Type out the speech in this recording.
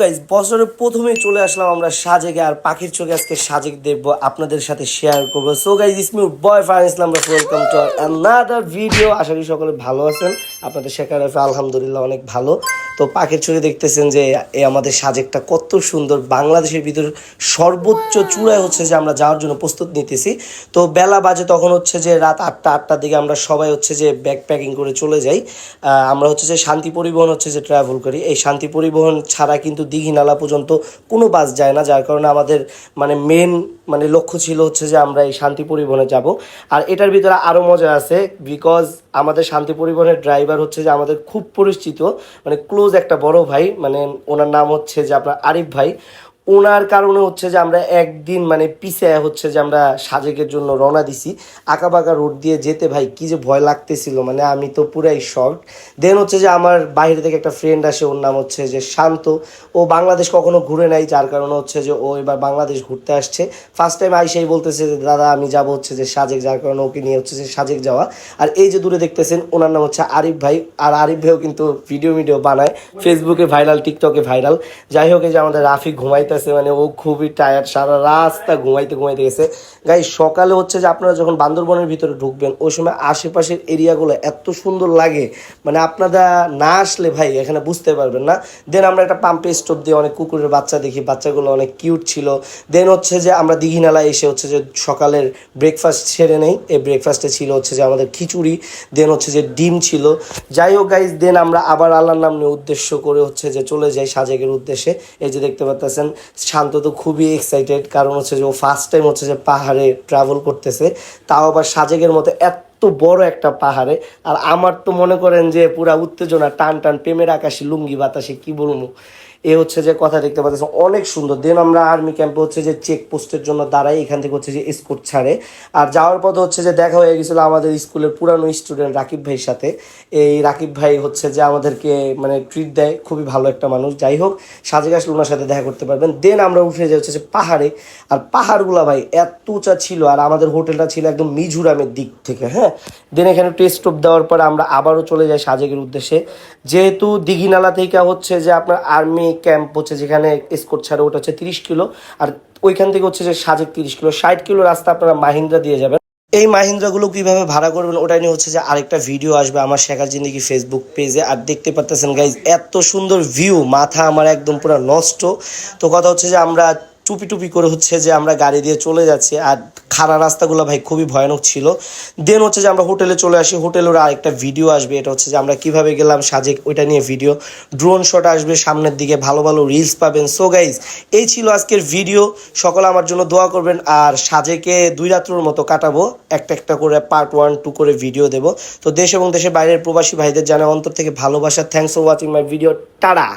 Guys বছরের প্রথমেই চলে আসলাম আমরা সাজেকে, আর পাখির চোখে আজকে সাজেক দেখবো, আপনাদের সাথে শেয়ার করবো। So guys it's me boy Farhan Islam, welcome to another video. আশা করি সকলে ভালো আছেন, আপনাদের শেখার আলহামদুলিল্লাহ অনেক ভালো। তো পাখির চোখে দেখতেছেন যে আমাদের সাজেকটা কত সুন্দর। বাংলাদেশের ভিতর সর্বোচ্চ চূড়ায় হচ্ছে যে আমরা যাওয়ার জন্য প্রস্তুত নিতেছি। তো বেলা বাজে তখন হচ্ছে যে রাত 8টার দিকে আমরা সবাই হচ্ছে যে ব্যাগ প্যাকিং করে চলে যাই। আমরা হচ্ছে যে শান্তি পরিবহন হচ্ছে যে ট্রাভেল করি। এই শান্তি পরিবহন ছাড়া কিন্তু দীঘিনালা পর্যন্ত কোনো বাস যায় না, যার কারণে আমাদের মেন লক্ষ্য ছিল হচ্ছে যে আমরা এই শান্তি পরিবহনে যাব। আর এটার ভিতরে আরও মজা আছে, বিকজ আমাদের শান্তি পরিবহনের ড্রাইভার হচ্ছে যে আমাদের খুব পরিচিত, ক্লোজ একটা বড় ভাই, ওনার নাম হচ্ছে যে আপনার আরিফ ভাই। ওনার কারণে হচ্ছে যে আমরা একদিন পিছে হচ্ছে যে আমরা সাজেকের জন্য রওনা দিছি। আঁকাবাঁকা রোড দিয়ে যেতে ভাই কি যে ভয় লাগতেছিল, আমি তো পুরাই শক। দেন হচ্ছে যে আমার বাইরে থেকে একটা ফ্রেন্ড আসে, ওর নাম হচ্ছে যে শান্ত। ও বাংলাদেশ কখনো ঘুরে নাই, যার কারণে হচ্ছে যে ও এবার বাংলাদেশ ঘুরতে আসছে। ফার্স্ট টাইম আইসেই বলতেছে যে দাদা আমি যাব হচ্ছে যে সাজেক, যার কারণে ওকে নিয়ে হচ্ছে যে সাজেক যাওয়া। আর এই যে দূরে দেখতেছেন ওনার নাম হচ্ছে আরিফ ভাই। আর আরিফ ভাইও কিন্তু ভিডিও বানায়, ফেসবুকে ভাইরাল, টিকটকে ভাইরাল। যাই হোক, এই যে আমাদের রাফি ঘুমাইতেছে, ও খুবই টায়ার্ড, সারা রাস্তা ঘুমাইতে গেছে। গাই সকালে হচ্ছে যে আপনারা যখন বান্দরবনের ভিতরে ঢুকবেন ওই সময় আশেপাশের এরিয়াগুলো এত সুন্দর লাগে, আপনারা না আসলে ভাই এখানে বুঝতে পারবেন না। দেন আমরা একটা পাম্পে স্টপ দিয়ে অনেক কুকুরের বাচ্চা দেখি, বাচ্চাগুলো অনেক কিউট ছিল। দেন হচ্ছে যে আমরা দীঘিনালা এসে হচ্ছে যে সকালের ব্রেকফাস্ট সেরে নেই। এই ব্রেকফাস্টে ছিল হচ্ছে যে আমাদের খিচুড়ি, দেন হচ্ছে যে ডিম ছিল। যাই হোক গাইজ, দেন আমরা আবার আল্লাহর নাম নিয়ে উদ্দেশ্য করে হচ্ছে যে চলে যাই সাজেকের উদ্দেশ্যে। এই যে দেখতে পাচ্ছেন শান্ত তো খুবই এক্সাইটেড, কারণ হচ্ছে যে ও ফার্স্ট টাইম হচ্ছে যে পাহাড়ে ট্রাভেল করতেছে, তাও আবার সাজেকের মতো এত বড় একটা পাহাড়ে। আর আমার তো মনে করেন যে পুরা উত্তেজনা, টান টান, প্রেমের আকাশে লুঙ্গি বাতাসে, কি বলবো, এ হচ্ছে যে কথা। দেখতে পাচ্ছেন অনেক সুন্দর। দেন আমরা আর্মি ক্যাম্পে হচ্ছে যে চেকপোস্টের জন্য দাঁড়াই, এখান থেকে হচ্ছে যে এসকোর্ট ছাড়ে। আর যাওয়ার পথে হচ্ছে যে দেখা হয়ে গেছিলো আমাদের স্কুলের পুরানো স্টুডেন্ট রাকিব ভাইয়ের সাথে। এই রাকিব ভাই হচ্ছে যে আমাদেরকে ট্রিট দেয়, খুবই ভালো একটা মানুষ। যাই হোক, সাজেক আসলে ওনার সাথে দেখা করতে পারবেন। দেন আমরা উঠে যাই হচ্ছে যে পাহাড়ে। আর পাহাড়গুলা ভাই এত উঁচা ছিল, আর আমাদের হোটেলটা ছিল একদম মিজোরামের দিক থেকে। হ্যাঁ, দেন এখানে টেস্ট স্টপ দেওয়ার পর আমরা আবারও চলে যাই সাজেকের উদ্দেশ্যে। যেহেতু দীঘিনালা থেকে হচ্ছে যে আপনার আর্মি ক্যাম্প হচ্ছে যেখানে এসকোর্ট ছাড়ে, ওটা হচ্ছে 30 কিলো। আর ওইখান থেকে হচ্ছে যে সাজেক 30 কিলো, 60 কিলো রাস্তা আপনারা মাহিন্দ্রা দিয়ে যাবেন। এই মাহিন্দ্রাগুলো কীভাবে ভাড়া করবেন ওটা নিয়ে হচ্ছে যে আরেকটা ভিডিও আসবে আমার শেখার জিন্দেগি ফেসবুক পেজে। আর দেখতে পাচ্ছেন গাইজ এত সুন্দর ভিউ, মাথা আমার একদম পুরো নষ্ট। তো কথা হচ্ছে যে আমরা টুপি করে হচ্ছে যে আমরা গাড়ি দিয়ে চলে যাচ্ছি। আর খাড়া রাস্তাগুলো ভাই খুবই ভয়ানক ছিল। দেন হচ্ছে যে আমরা হোটেলে চলে আসি। হোটেলের আরেকটা ভিডিও আসবে, এটা হচ্ছে যে আমরা কিভাবে গেলাম সাজেক, ওইটা নিয়ে ভিডিও। ড্রোন শট আসবে সামনের দিকে, ভালো ভালো রিলস পাবেন। সো গাইজ এই ছিল আজকের ভিডিও। সকলে আমার জন্য দোয়া করবেন। আর সাজেকে 2 রাত্রের মতো কাটাবো, একটা করে পার্ট 1, 2 করে ভিডিও দেবো। তো দেশ এবং দেশের বাইরের প্রবাসী ভাইদের জানাই অন্তর থেকে ভালোবাসা। Thanks for watching my video. Tata.